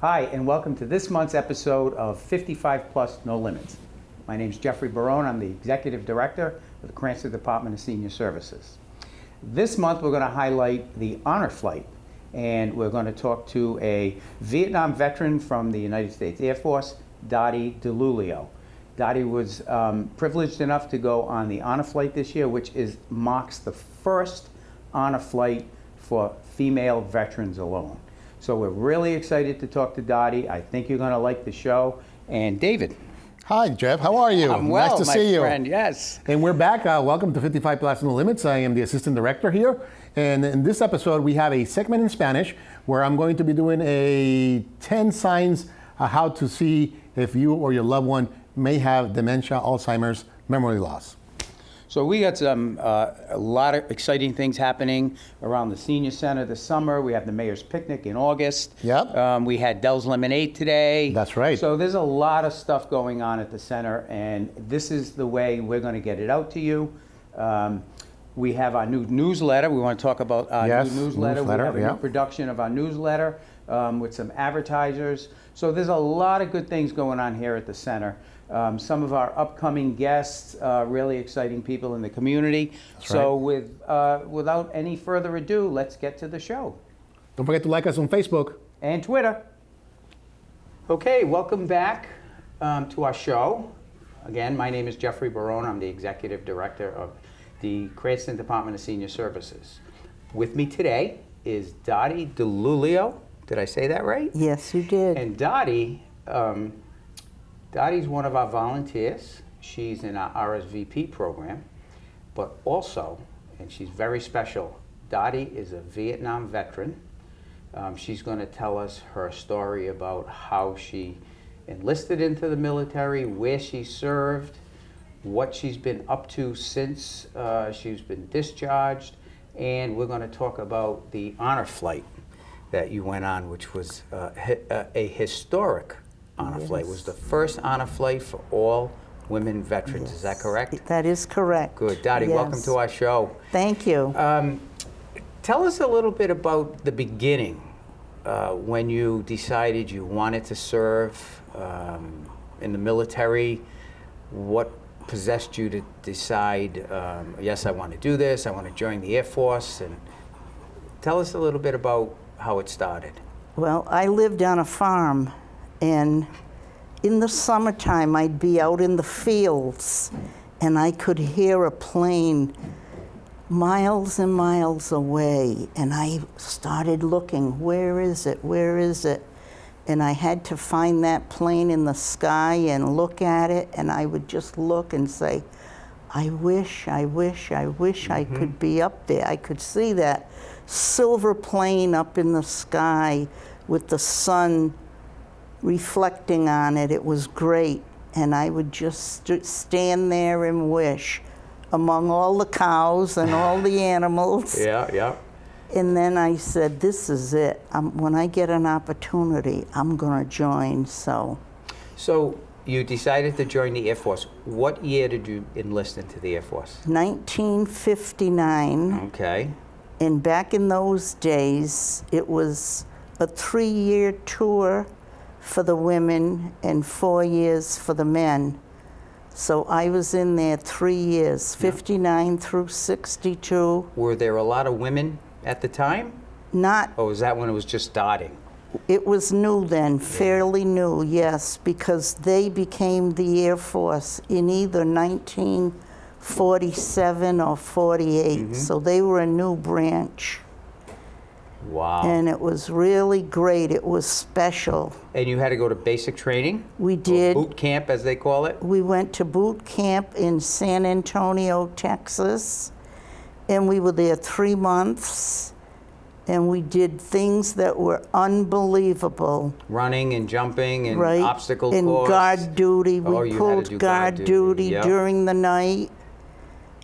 Hi, and welcome to this month's episode of 55 Plus No Limits. My name is Jeffrey Barone. I'm the Executive Director of the Cranston Department of Senior Services. This month we're going to highlight the Honor Flight, and we're going to talk to a Vietnam veteran from the United States Air Force, Dottie DeLulio. Dottie was privileged enough to go on the Honor Flight this year, which marks the first Honor Flight for female veterans alone. So we're really excited to talk to Dottie. I think you're going to like the show. And David. Hi, Jeff. How are you? I'm well, nice to see you. Friend. Yes. And we're back. Welcome to 55 Plus No Limits. I am the Assistant Director here. And in this episode, we have a segment in Spanish where I'm going to be doing 10 signs how to see if you or your loved one may have dementia, Alzheimer's, memory loss. So we got a lot of exciting things happening around the Senior Center this summer. We have the Mayor's Picnic in August. Yep. We had Dell's Lemonade today. That's right. So there's a lot of stuff going on at the center, and this is the way we're going to get it out to you. We have our new newsletter. We want to talk about our new newsletter. We have a new production of our newsletter with some advertisers. So there's a lot of good things going on here at the center. Some of our upcoming guests, really exciting people in the community. That's so right. Without any further ado, let's get to the show. Don't forget to like us on Facebook. And Twitter. Okay, welcome back to our show. Again, my name is Jeffrey Barone. I'm the Executive Director of the Cranston Department of Senior Services. With me today is Dottie DeLulio. Did I say that right? Yes, you did. And Dottie's one of our volunteers. She's in our RSVP program, but also, and she's very special, Dottie is a Vietnam veteran. She's going to tell us her story about how she enlisted into the military, where she served, what she's been up to since she's been discharged, and we're going to talk about the Honor Flight that you went on, which was a historic Honor Flight. It was the first Honor Flight for all women veterans. Yes. Is that correct? That is correct. Good. Dottie, yes. Welcome to our show. Thank you. Tell us a little bit about the beginning, when you decided you wanted to serve in the military. What possessed you to decide, yes, I want to do this, I want to join the Air Force? And tell us a little bit about how it started. Well, I lived on a farm, and in the summertime I'd be out in the fields and I could hear a plane miles and miles away, and I started looking, where is it, where is it? And I had to find that plane in the sky and look at it, and I would just look and say, I wish I could be up there. I could see that silver plane up in the sky with the sun reflecting on it. It was great. And I would just stand there and wish among all the cows and all the animals. Yeah. And then I said, this is it. When I get an opportunity, I'm going to join. So you decided to join the Air Force. What year did you enlist into the Air Force? 1959. Okay. And back in those days, it was a 3-year tour for the women and 4 years for the men. So I was in there 3 years, 59 through 62. Were there a lot of women at the time? Not. Or was that when it was just starting? It was new then, fairly new, yes, because they became the Air Force in either 1947 or 48. Mm-hmm. So they were a new branch. Wow. And it was really great. It was special. And you had to go to basic training? We did. Or boot camp, as they call it? We went to boot camp in San Antonio, Texas, and we were there 3 months, and we did things that were unbelievable. Running and jumping and right. obstacle and course. And guard duty. We pulled guard duty yep. during the night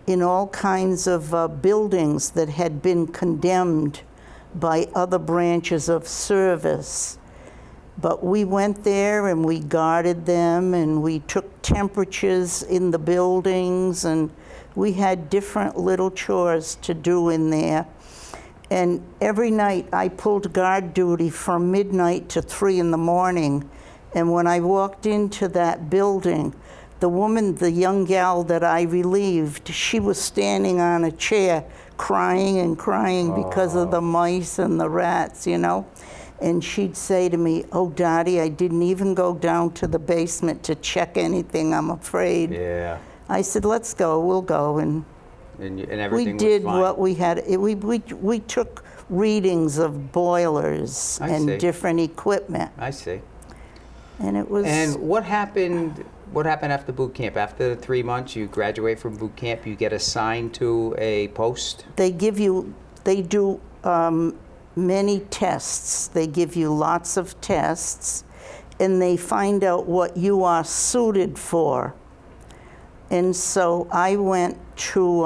in all kinds of buildings that had been condemned by other branches of service. But we went there and we guarded them, and we took temperatures in the buildings, and we had different little chores to do in there. And every night I pulled guard duty from midnight to 3 in the morning. And when I walked into that building, the woman, the young gal that I relieved, she was standing on a chair crying and crying because of the mice and the rats, you know? And she'd say to me, "Oh, Dottie, I didn't even go down to the basement to check anything, I'm afraid." Yeah. I said, "Let's go, we'll go." And And we everything did was fine. what we had. We took readings of boilers I and see. different equipment. I see. And it was... And what happened after boot camp? After the 3 months, you graduate from boot camp, you get assigned to a post? They do many tests. They give you lots of tests, and they find out what you are suited for. And so I went to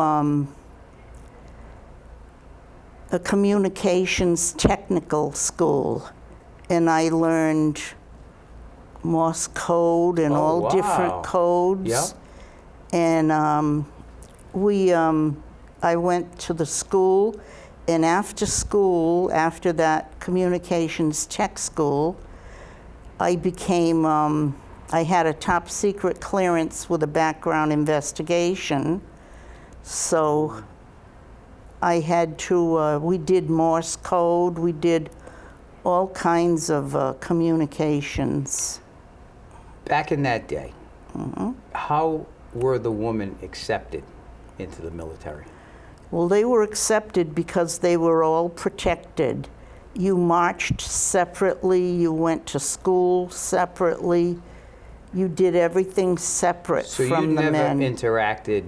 a communications technical school, and I learned Morse code and all wow. different codes. Yep. And I went to the school, and after school, after that communications tech school, I became, I had a top secret clearance with a background investigation. So I had to, we did Morse code, we did all kinds of communications. Back in that day, how were the women accepted into the military? Well, they were accepted because they were all protected. You marched separately, you went to school separately, you did everything separate So from you the never men. interacted.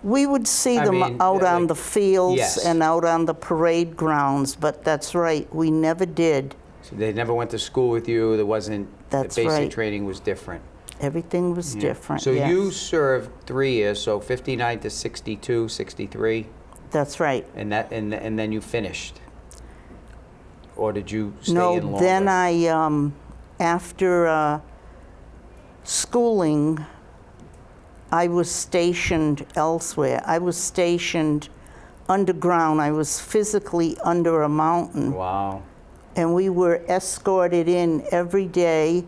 We would see I them mean, out on like- the fields Yes. and out on the parade grounds, but that's right, we never did. So they never went to school with you. There wasn't. That's the basic right. training was different. Everything was different, So yes. you served 3 years, so 59 to 62, 63, That's right. and then you finished. Or did you stay in No, longer? then I, after schooling, I was stationed elsewhere. I was stationed underground. I was physically under a mountain. Wow. And we were escorted in every day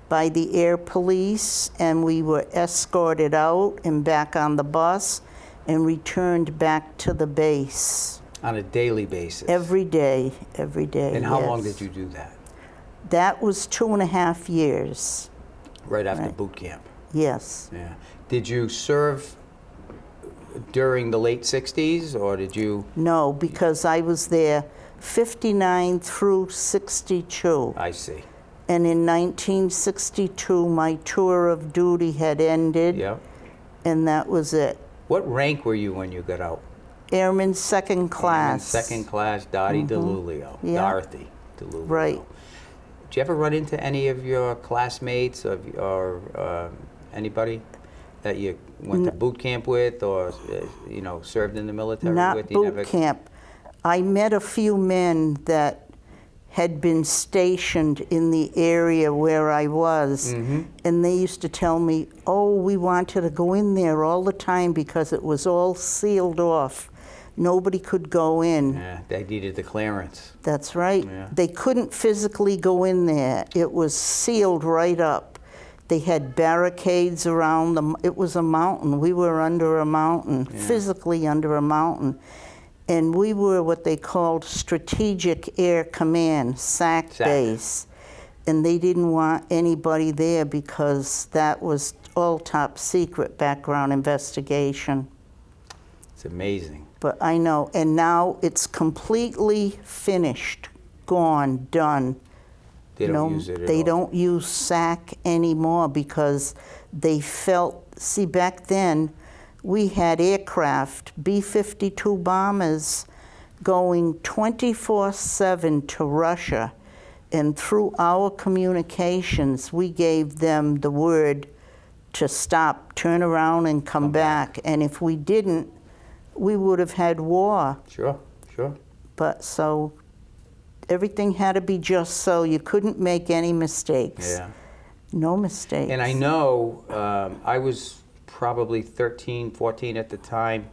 by the air police, and we were escorted out and back on the bus and returned back to the base. On a daily basis. Every day, And how long yes. did you do that? That was 2.5 years, Right after Right. boot camp. yes. Yeah. Did you serve during the late 60s, or did you? No, because I was there 59 through 62. I see. And in 1962, my tour of duty had ended, Yeah. and that was it. What rank were you when you got out? Airman second class. Second class, Dottie DeLulio. Yeah. Dorothy DeLulio. Right. Did you ever run into any of your classmates or anybody that you went to boot camp with, or served in the military Not with? You never- boot camp. I met a few men that had been stationed in the area where I was, and they used to tell me, "Oh, we wanted to go in there all the time because it was all sealed off. Nobody could go in." Yeah, they needed the clearance. That's right. Yeah. They couldn't physically go in there. It was sealed right up. They had barricades around them. It was a mountain. We were under a mountain, physically under a mountain. And we were what they called Strategic Air Command, SAC SAC. base. And they didn't want anybody there because that was all top secret background investigation. It's amazing. But I know, and now it's completely finished, gone, done. They don't use it at They all. don't use SAC anymore because they felt, see, back then, we had aircraft, B-52 bombers, going 24/7 to Russia. And through our communications, we gave them the word to stop, turn around, and come back. And if we didn't, we would have had war. Sure, sure. But so everything had to be just so. You couldn't make any mistakes. Yeah. No mistakes. And I know I was probably 13, 14 at the time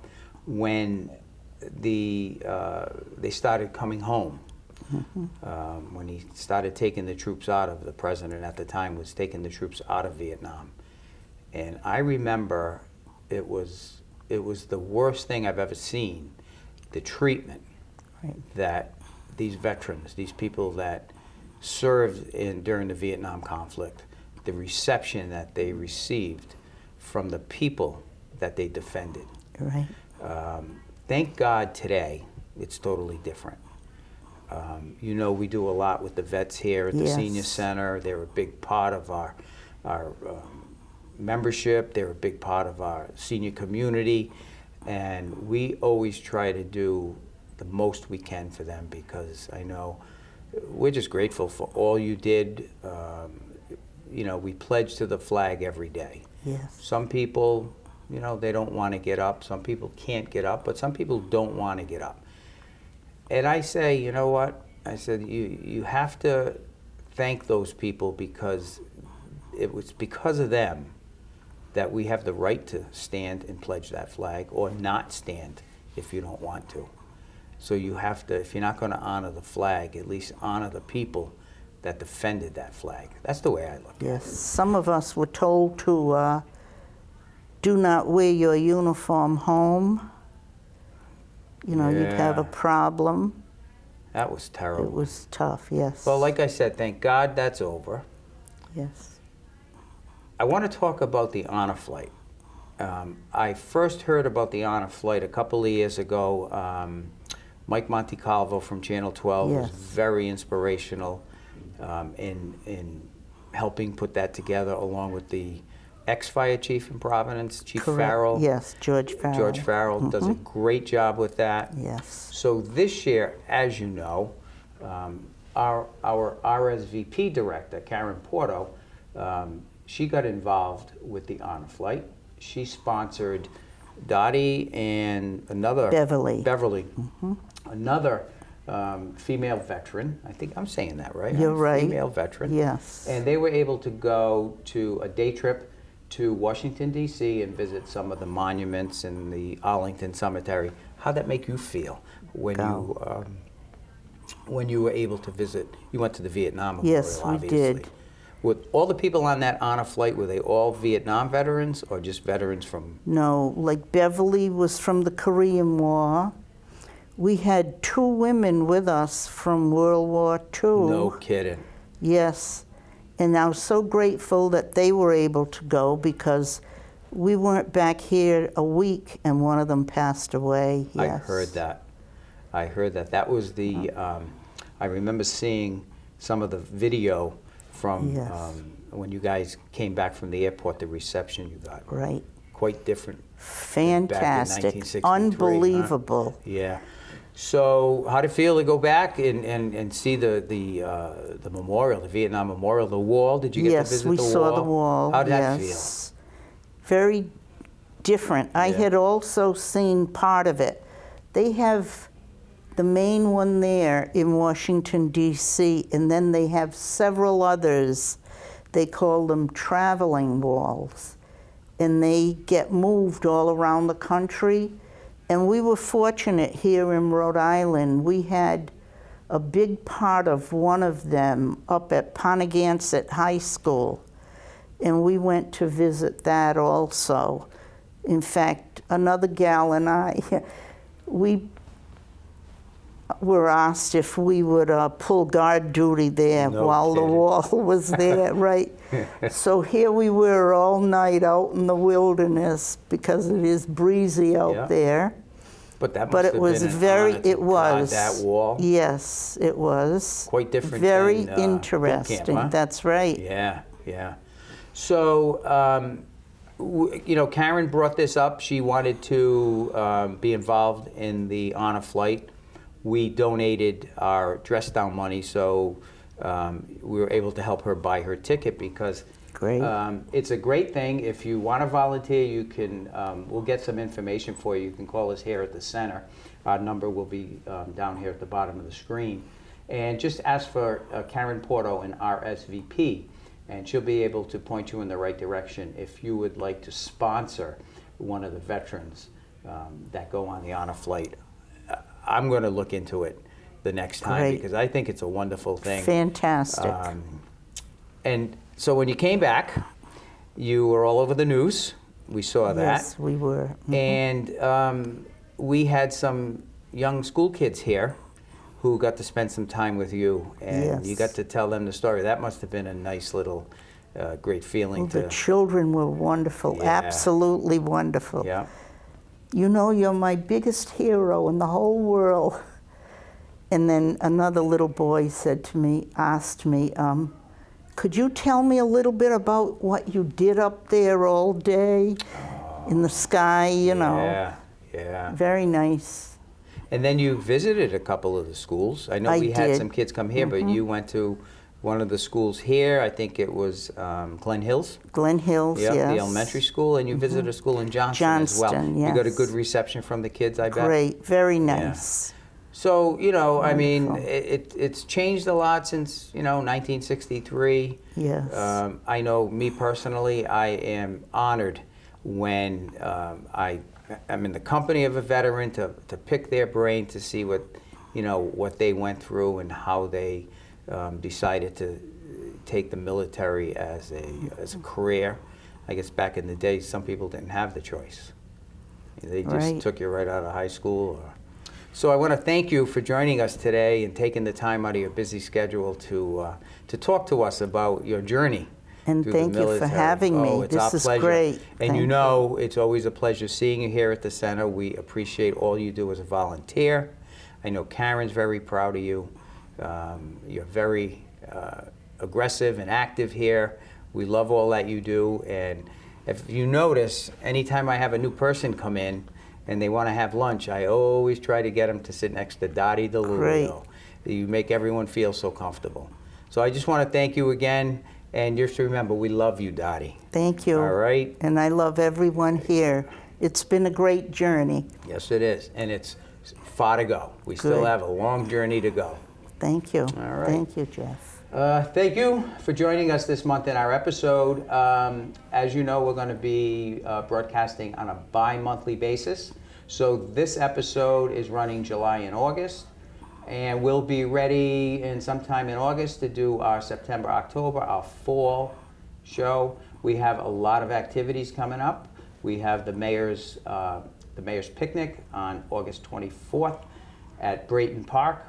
when they started coming home. When he started taking the troops out of, the president at the time was taking the troops out of Vietnam. And I remember it was the worst thing I've ever seen, the treatment that these veterans, these people that served during the Vietnam conflict, the reception that they received from the people that they defended. Right. Thank God today it's totally different. You know, we do a lot with the vets here at the Senior Center. They're a big part of our membership. They're a big part of our senior community. And we always try to do the most we can for them, because I know we're just grateful for all you did. You know, we pledge to the flag every day. Yes. Some people, you know, they don't want to get up. Some people can't get up, but some people don't want to get up. And I say, you know what? I said, you have to thank those people, because it was because of them that we have the right to stand and pledge that flag, or not stand if you don't want to. So you have to, if you're not going to honor the flag, at least honor the people that defended that flag. That's the way I look at it. Yes. Some of us were told to do not wear your uniform home. You know, you'd have a problem. That was terrible. It was tough, yes. Well, like I said, thank God that's over. Yes. I want to talk about the honor flight. I first heard about the honor flight a couple of years ago. Mike Montecalvo from Channel 12 was very inspirational in helping put that together, along with the ex-fire chief in Providence, Chief Farrell. Yes, George Farrell. George Farrell does a great job with that. Yes. So this year, as you know, our RSVP director, Karen Porto, she got involved with the honor flight. She sponsored Dottie and another Beverly, another female veteran. I think I'm saying that right. You're right. Female veteran. Yes. And they were able to go to a day trip to Washington, D.C. and visit some of the monuments in the Arlington Cemetery. How'd that make you feel when you were able to visit? You went to the Vietnam Memorial, Yes, obviously. we did. With all the people on that honor flight, were they all Vietnam veterans or just veterans from? No, like Beverly was from the Korean War. We had 2 women with us from World War II. No kidding. Yes. And I was so grateful that they were able to go, because we weren't back here a week and one of them passed away. Yes. I heard that. I heard that. That was the, I remember seeing some of the video from when you guys came back from the airport, the reception you got. Right. Quite different. Fantastic. Back in 1963, Unbelievable. Huh? Yeah. So how did it feel to go back and see the memorial, the Vietnam Memorial, the wall? Did you get to visit the wall? Yes, we saw the wall. How did that feel? Very different. I had also seen part of it. They have the main one there in Washington, D.C., and then they have several others. They call them traveling walls, and they get moved all around the country. And we were fortunate here in Rhode Island. We had a big part of one of them up at Ponegantset High School, and we went to visit that also. In fact, another gal and I, we were asked if we would pull guard duty there while the wall was there, right? So here we were all night out in the wilderness, because it is breezy out there. But that must But it have was been an very, honor to it was. guard that wall. Yes, it was. Quite different Very than, interesting. boot camp, huh? That's right. Yeah, yeah. So, you know, Karen brought this up. She wanted to be involved in the honor flight. We donated our dress down money, so we were able to help her buy her ticket, because it's a great thing. If you want to volunteer, you can. We'll get some information for you. You can call us here at the center. Our number will be down here at the bottom of the screen. And just ask for Karen Porto, an RSVP, and she'll be able to point you in the right direction if you would like to sponsor one of the veterans that go on the honor flight. I'm going to look into it the next time Great. because I think it's a wonderful thing. Fantastic. And so when you came back, you were all over the news. We saw that. Yes, we were. And we had some young school kids here who got to spend some time with you, and you Yes. got to tell them the story. That must have been a nice little, great feeling. The children were wonderful, Yeah. absolutely wonderful. Yeah. You know, you're my biggest hero in the whole world. And then another little boy said to me, asked me, could you tell me a little bit about what you did up there all day in the sky, you know? Yeah, yeah. Very nice. And then you visited a couple of the schools. I know I we had did. some kids come here, but you went to one of the schools here. I think it was Glen Hills. Glen Hills, Yep, yes. the elementary school, and you visited a school in Johnston as well. Johnston, You got a yes. good reception from the kids, I bet. Great, very nice. So, you know, I mean, Wonderful. it's changed a lot since, 1963. Yes. I know me personally, I am honored when I'm in the company of a veteran to pick their brain to see what they went through and how they decided to take the military as a career. I guess back in the day, some people didn't have the choice. They just Right. took you right out of high school. So I want to thank you for joining us today and taking the time out of your busy schedule to talk to us about your journey. And through the thank you for military. having me. It's our This is pleasure. great. And Thank you you. know, it's always a pleasure seeing you here at the center. We appreciate all you do as a volunteer. I know Karen's very proud of you. You're very aggressive and active here. We love all that you do. And if you notice, anytime I have a new person come in and they want to have lunch, I always try to get them to sit next to Dottie Great. DeLuio. You make everyone feel so comfortable. So I just want to thank you again. And just remember, we love you, Dottie. Thank you. All right? And I love everyone here. It's been a great journey. Yes, it is. And it's far to go. We still Good. have a long journey to go. Thank you. All right. Thank you, Jeff. Thank you for joining us this month in our episode. As you know, we're going to be broadcasting on a bi-monthly basis. So this episode is running July and August. And we'll be ready sometime in August to do our September, October, our fall show. We have a lot of activities coming up. We have the mayor's picnic on August 24th at Brayton Park.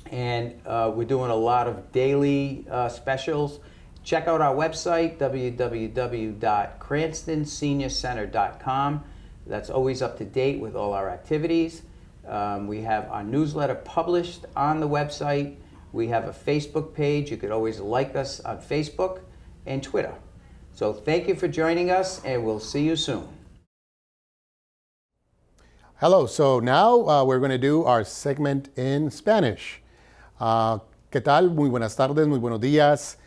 And we're doing a lot of daily specials. Check out our website, www.cranstonseniorcenter.com. That's always up to date with all our activities. We have our newsletter published on the website. We have a Facebook page. You could always like us on Facebook and Twitter. So thank you for joining us, and we'll see you soon. Hello, so now we're going to do our segment in Spanish. ¿Qué tal? Muy buenas tardes, muy buenos días.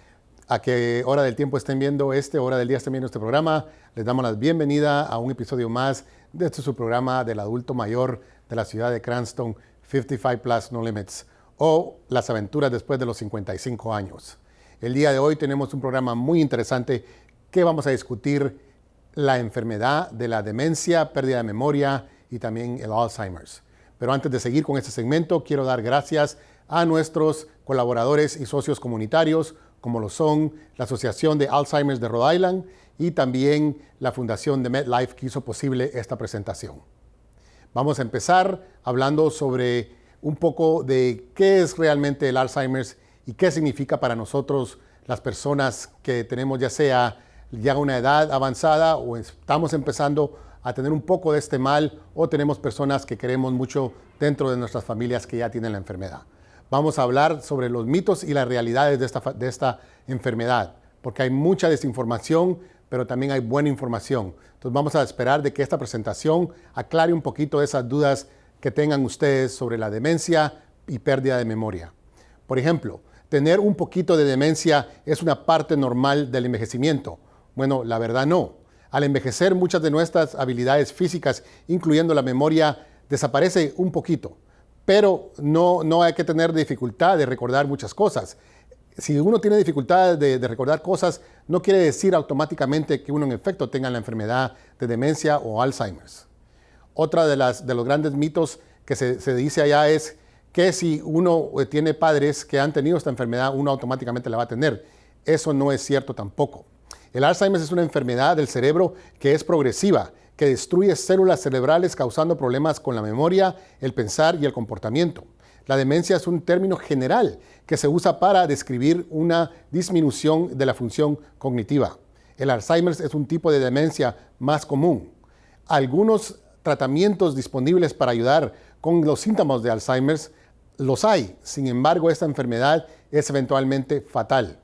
A qué hora del tiempo estén viendo hora del día estén viendo este programa. Les damos la bienvenida a un episodio más de este su programa del adulto mayor de la ciudad de Cranston, 55 Plus No Limits, o las aventuras después de los 55 años. El día de hoy tenemos un programa muy interesante que vamos a discutir la enfermedad de la demencia, pérdida de memoria y también el Alzheimer's. Pero antes de seguir con este segmento, quiero dar gracias a nuestros colaboradores y socios comunitarios, como lo son la Asociación de Alzheimer's de Rhode Island y también la Fundación de MetLife que hizo posible esta presentación. Vamos a empezar hablando sobre un poco de qué es realmente el Alzheimer's y qué significa para nosotros las personas que tenemos ya sea ya una edad avanzada o estamos empezando a tener un poco de este mal o tenemos personas que queremos mucho dentro de nuestras familias que ya tienen la enfermedad. Vamos a hablar sobre los mitos y las realidades de esta enfermedad, porque hay mucha desinformación, pero también hay buena información. Entonces vamos a esperar de que esta presentación aclare un poquito esas dudas que tengan ustedes sobre la demencia y pérdida de memoria. Por ejemplo, tener un poquito de demencia es una parte normal del envejecimiento. Bueno, la verdad no. Al envejecer, muchas de nuestras habilidades físicas, incluyendo la memoria, desaparece un poquito. Pero no hay que tener dificultad de recordar muchas cosas. Si uno tiene dificultad de recordar cosas, no quiere decir automáticamente que uno en efecto tenga la enfermedad de demencia o Alzheimer's. Otra de los grandes mitos que se dice allá es que si uno tiene padres que han tenido esta enfermedad, uno automáticamente la va a tener. Eso no es cierto tampoco. El Alzheimer es una enfermedad del cerebro que es progresiva, que destruye células cerebrales causando problemas con la memoria, el pensar y el comportamiento. La demencia es un término general que se usa para describir una disminución de la función cognitiva. El Alzheimer es un tipo de demencia más común. Algunos tratamientos disponibles para ayudar con los síntomas de Alzheimer los hay. Sin embargo, esta enfermedad es eventualmente fatal.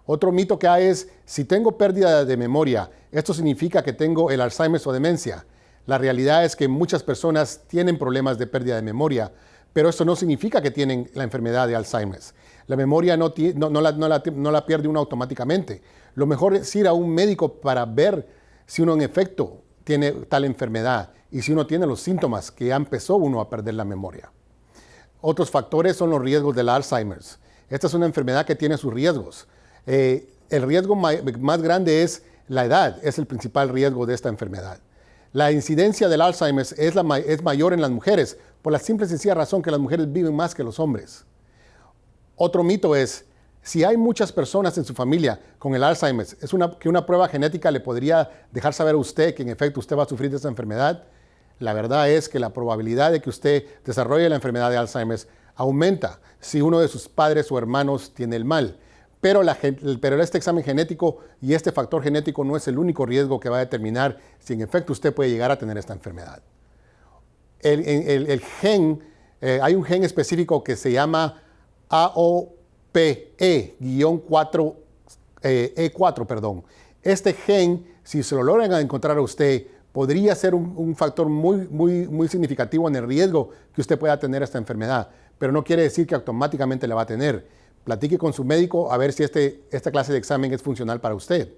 Otro mito que hay es, si tengo pérdida de memoria, ¿esto significa que tengo el Alzheimer o demencia? La realidad es que muchas personas tienen problemas de pérdida de memoria, pero esto no significa que tienen la enfermedad de Alzheimer. La memoria no la pierde uno automáticamente. Lo mejor es ir a un médico para ver si uno en efecto tiene tal enfermedad y si uno tiene los síntomas que ya empezó uno a perder la memoria. Otros factores son los riesgos del Alzheimer. Esta es una enfermedad que tiene sus riesgos. El riesgo más grande es la edad, es el principal riesgo de esta enfermedad. La incidencia del Alzheimer es mayor en las mujeres, por la simple y sencilla razón que las mujeres viven más que los hombres. Otro mito es, si hay muchas personas en su familia con el Alzheimer, que una prueba genética le podría dejar saber a usted que en efecto usted va a sufrir de esta enfermedad. La verdad es que la probabilidad de que usted desarrolle la enfermedad de Alzheimer aumenta si uno de sus padres o hermanos tiene el mal. Pero este examen genético y este factor genético no es el único riesgo que va a determinar si en efecto usted puede llegar a tener esta enfermedad. Hay un gen específico que se llama AOPE-4, E4. Este gen, si se lo logran encontrar a usted, podría ser un factor muy significativo en el riesgo que usted pueda tener esta enfermedad, pero no quiere decir que automáticamente la va a tener. Platique con su médico a ver si esta clase de examen es funcional para usted.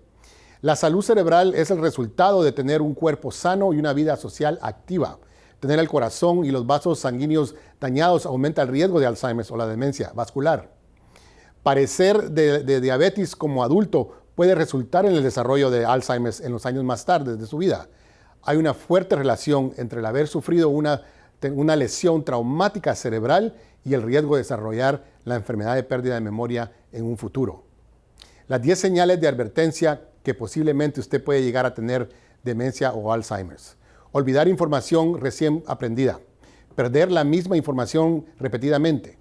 La salud cerebral es el resultado de tener un cuerpo sano y una vida social activa. Tener el corazón y los vasos sanguíneos dañados aumenta el riesgo de Alzheimer o la demencia vascular. Padecer de diabetes como adulto puede resultar en el desarrollo de Alzheimer en los años más tarde de su vida. Hay una fuerte relación entre el haber sufrido una lesión traumática cerebral y el riesgo de desarrollar la enfermedad de pérdida de memoria en un futuro. Las 10 señales de advertencia que posiblemente usted puede llegar a tener demencia o Alzheimer. Olvidar información recién aprendida. Perder la misma información repetidamente.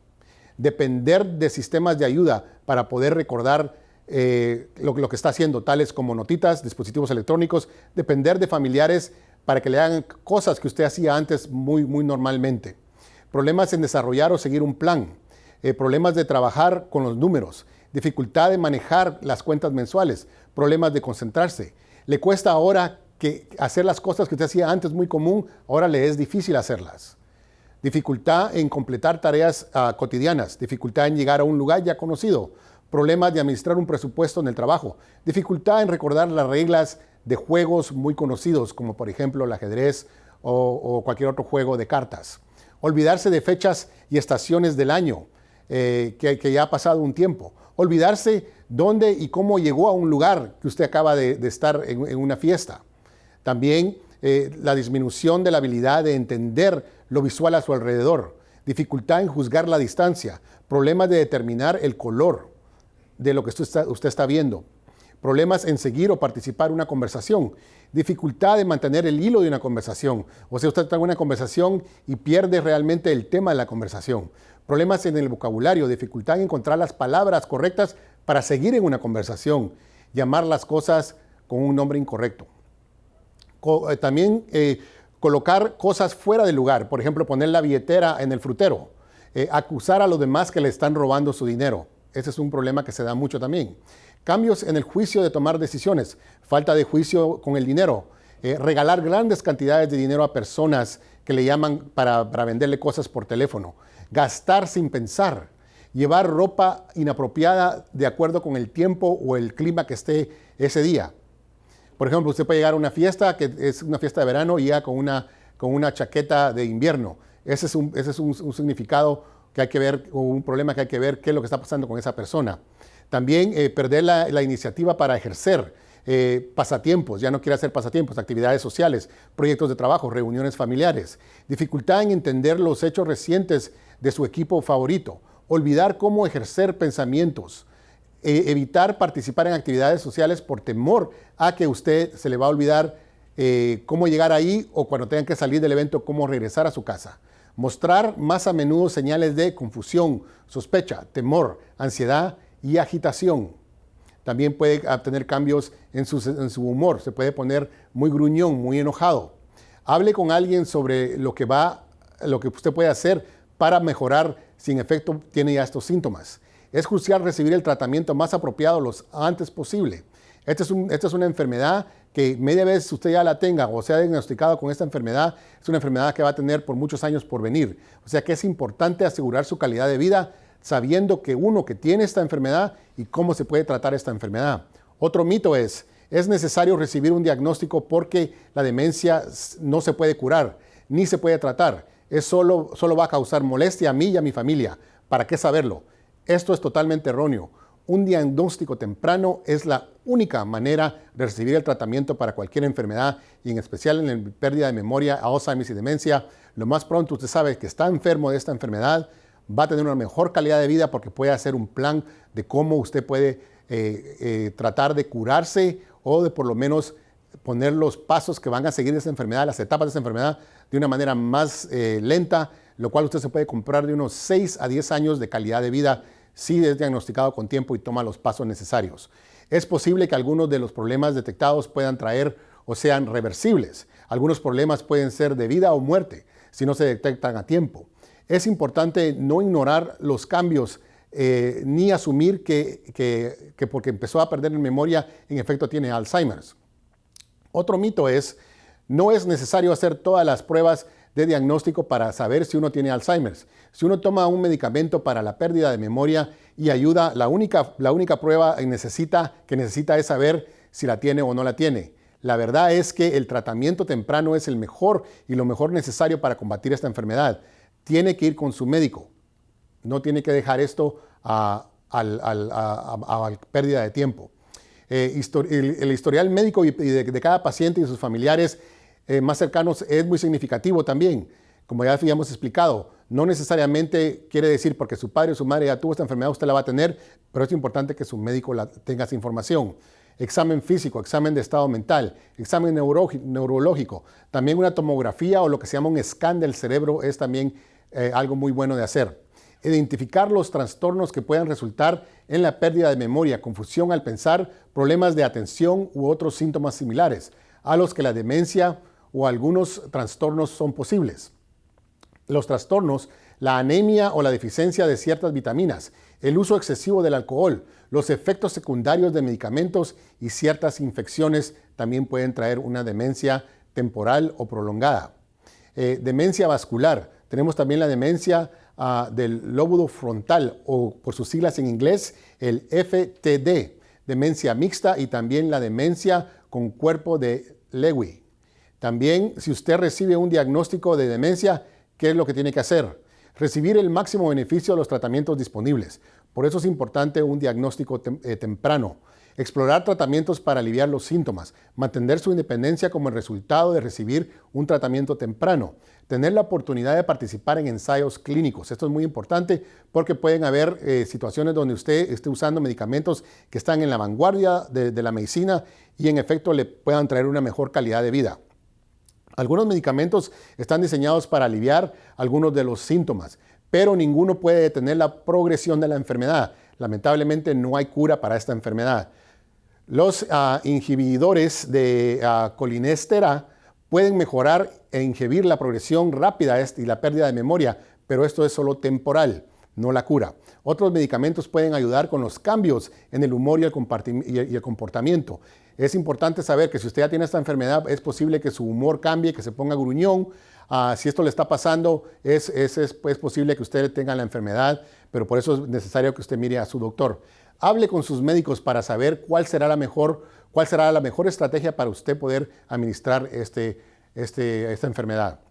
Depender de sistemas de ayuda para poder recordar lo que está haciendo, tales como notitas, dispositivos electrónicos. Depender de familiares para que le hagan cosas que usted hacía antes muy normalmente. Problemas en desarrollar o seguir un plan. Problemas de trabajar con los números. Dificultad de manejar las cuentas mensuales. Problemas de concentrarse. Le cuesta ahora que hacer las cosas que usted hacía antes muy común, ahora le es difícil hacerlas. Dificultad en completar tareas cotidianas. Dificultad en llegar a un lugar ya conocido. Problemas de administrar un presupuesto en el trabajo. Dificultad en recordar las reglas de juegos muy conocidos, como por ejemplo el ajedrez o cualquier otro juego de cartas. Olvidarse de fechas y estaciones del año, que ya ha pasado un tiempo. Olvidarse dónde y cómo llegó a un lugar que usted acaba de estar en una fiesta. También la disminución de la habilidad de entender lo visual a su alrededor. Dificultad en juzgar la distancia. Problemas de determinar el color de lo que usted está viendo. Problemas en seguir o participar en una conversación. Dificultad de mantener el hilo de una conversación. O sea, usted está en una conversación y pierde realmente el tema de la conversación. Problemas en el vocabulario. Dificultad en encontrar las palabras correctas para seguir en una conversación. Llamar las cosas con un nombre incorrecto. También colocar cosas fuera de lugar. Por ejemplo, poner la billetera en el frutero. Acusar a los demás que le están robando su dinero. Ese es un problema que se da mucho también. Cambios en el juicio de tomar decisiones, falta de juicio con el dinero, regalar grandes cantidades de dinero a personas que le llaman para venderle cosas por teléfono, gastar sin pensar, llevar ropa inapropiada de acuerdo con el tiempo o el clima que esté ese día. Por ejemplo, usted puede llegar a una fiesta que es una fiesta de verano y llega con una chaqueta de invierno. Ese es un significado que hay que ver, o un problema que hay que ver qué es lo que está pasando con esa persona. También perder la iniciativa para ejercer. pasatiempos, ya no quiere hacer pasatiempos, actividades sociales, proyectos de trabajo, reuniones familiares, dificultad en entender los hechos recientes de su equipo favorito, olvidar cómo ejercer pensamientos, evitar participar en actividades sociales por temor a que usted se le va a olvidar cómo llegar ahí o cuando tengan que salir del evento, cómo regresar a su casa. Mostrar más a menudo señales de confusión, sospecha, temor, ansiedad y agitación. También puede tener cambios en su humor, se puede poner muy gruñón, muy enojado. Hable con alguien sobre lo que usted puede hacer para mejorar si en efecto tiene ya estos síntomas. Es crucial recibir el tratamiento más apropiado lo antes posible. Esta es una enfermedad que media vez usted ya la tenga o sea diagnosticado con esta enfermedad, es una enfermedad que va a tener por muchos años por venir. O sea que es importante asegurar su calidad de vida sabiendo que que tiene esta enfermedad y cómo se puede tratar esta enfermedad. Otro mito es necesario recibir un diagnóstico porque la demencia no se puede curar ni se puede tratar. Solo va a causar molestia a mí y a mi familia. ¿Para qué saberlo? Esto es totalmente erróneo. Un diagnóstico temprano es la única manera de recibir el tratamiento para cualquier enfermedad y en especial en la pérdida de memoria, Alzheimer y demencia. Lo más pronto usted sabe que está enfermo de esta enfermedad, va a tener una mejor calidad de vida porque puede hacer un plan de cómo usted puede tratar de curarse o de por lo menos poner los pasos que van a seguir esa enfermedad, las etapas de esa enfermedad de una manera más lenta, lo cual usted se puede comprar de unos 6 a 10 años de calidad de vida si es diagnosticado con tiempo y toma los pasos necesarios. Es posible que algunos de los problemas detectados puedan traer o sean reversibles. Algunos problemas pueden ser de vida o muerte si no se detectan a tiempo. Es importante no ignorar los cambios ni asumir que porque empezó a perder memoria, en efecto tiene Alzheimer's. Otro mito no es necesario hacer todas las pruebas de diagnóstico para saber si uno tiene Alzheimer's. Si uno toma un medicamento para la pérdida de memoria y ayuda, la única prueba que necesita es saber si la tiene o no la tiene. La verdad es que el tratamiento temprano es el mejor y lo mejor necesario para combatir esta enfermedad. Tiene que ir con su médico. No tiene que dejar esto a pérdida de tiempo. El historial médico y de cada paciente y sus familiares más cercanos es muy significativo también. Como ya habíamos explicado, no necesariamente quiere decir porque su padre o su madre ya tuvo esta enfermedad, usted la va a tener, pero es importante que su médico tenga esa información. Examen físico, examen de estado mental, examen neurológico, también una tomografía o lo que se llama un scan del cerebro es también algo muy bueno de hacer. Identificar los trastornos que puedan resultar en la pérdida de memoria, confusión al pensar, problemas de atención u otros síntomas similares, a los que la demencia o algunos trastornos son posibles. Los trastornos, la anemia o la deficiencia de ciertas vitaminas, el uso excesivo del alcohol, los efectos secundarios de medicamentos y ciertas infecciones también pueden traer una demencia temporal o prolongada. Demencia vascular, tenemos también la demencia del lóbulo frontal o por sus siglas en inglés el FTD, demencia mixta y también la demencia con cuerpo de Lewy. También si usted recibe un diagnóstico de demencia, ¿qué es lo que tiene que hacer? Recibir el máximo beneficio de los tratamientos disponibles. Por eso es importante un diagnóstico temprano. Explorar tratamientos para aliviar los síntomas. Mantener su independencia como el resultado de recibir un tratamiento temprano. Tener la oportunidad de participar en ensayos clínicos. Esto es muy importante porque pueden haber situaciones donde usted esté usando medicamentos que están en la vanguardia de la medicina y en efecto le puedan traer una mejor calidad de vida. Algunos medicamentos están diseñados para aliviar algunos de los síntomas, pero ninguno puede detener la progresión de la enfermedad. Lamentablemente no hay cura para esta enfermedad. Los inhibidores de colinestera pueden mejorar e inhibir la progresión rápida y la pérdida de memoria, pero esto es solo temporal, no la cura. Otros medicamentos pueden ayudar con los cambios en el humor y el comportamiento. Es importante saber que si usted ya tiene esta enfermedad, es posible que su humor cambie, que se ponga gruñón. Si esto le está pasando, es posible que usted tenga la enfermedad, pero por eso es necesario que usted mire a su doctor. Hable con sus médicos para saber cuál será la mejor estrategia para usted poder administrar esta enfermedad.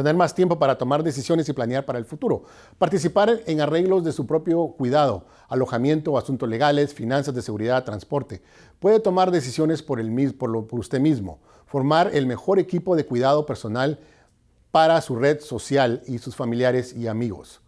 tener más tiempo para tomar decisiones y planear para el futuro, participar en arreglos de su propio cuidado, alojamiento, asuntos legales, finanzas de seguridad, transporte. Puede tomar decisiones por usted mismo, formar el mejor equipo de cuidado personal para su red social y sus familiares y amigos.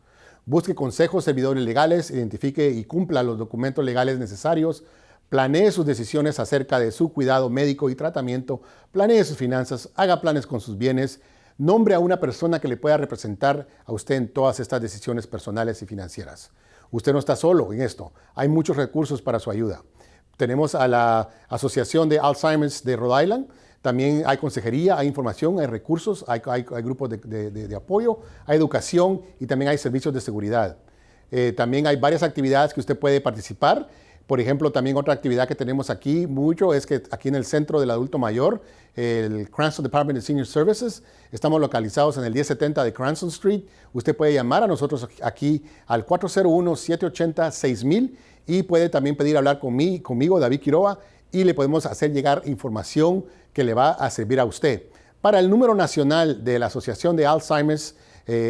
Busque consejos, servidores legales, identifique y cumpla los documentos legales necesarios, planee sus decisiones acerca de su cuidado médico y tratamiento, planee sus finanzas, haga planes con sus bienes, nombre a una persona que le pueda representar a usted en todas estas decisiones personales y financieras. Usted no está solo en esto. Hay muchos recursos para su ayuda. Tenemos a la Asociación de Alzheimer's de Rhode Island. También hay consejería, hay información, hay recursos, hay grupos de apoyo, hay educación y también hay servicios de seguridad. También hay varias actividades que usted puede participar. Por ejemplo, también otra actividad que tenemos aquí mucho es que aquí en el Centro del Adulto Mayor, el Cranston Department of Senior Services, estamos localizados en el 1070 de Cranston Street. Usted puede llamar a nosotros aquí al 401-780-6000 y puede también pedir hablar conmigo, David Quiroga, y le podemos hacer llegar información que le va a servir a usted. Para el número nacional de la Asociación de Alzheimer's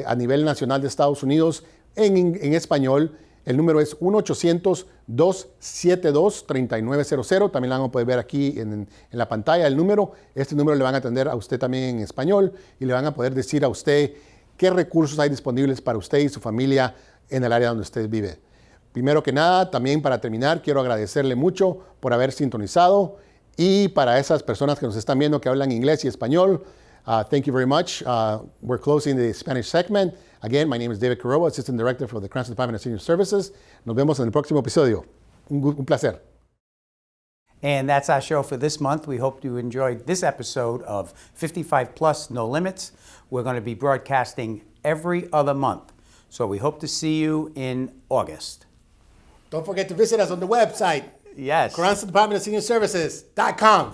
a nivel nacional de Estados Unidos, en español, el número es 1-800-272-3900. También la van a poder ver aquí en la pantalla el número. Este número le van a atender a usted también en español y le van a poder decir a usted qué recursos hay disponibles para usted y su familia en el área donde usted vive. Primero que nada, también para terminar, quiero agradecerle mucho por haber sintonizado y para esas personas que nos están viendo que hablan inglés y español, thank you very much. We're closing the Spanish segment. Again, my name is David Quiroga, Assistant Director for the Cranston Department of Senior Services. Nos vemos en el próximo episodio. Un placer. And that's our show for this month. We hope you enjoyed this episode of 55 Plus No Limits. We're going to be broadcasting every other month. So we hope to see you in August. Don't forget to visit us on the website. Yes. CranstonDepartmentofSeniorServices.com.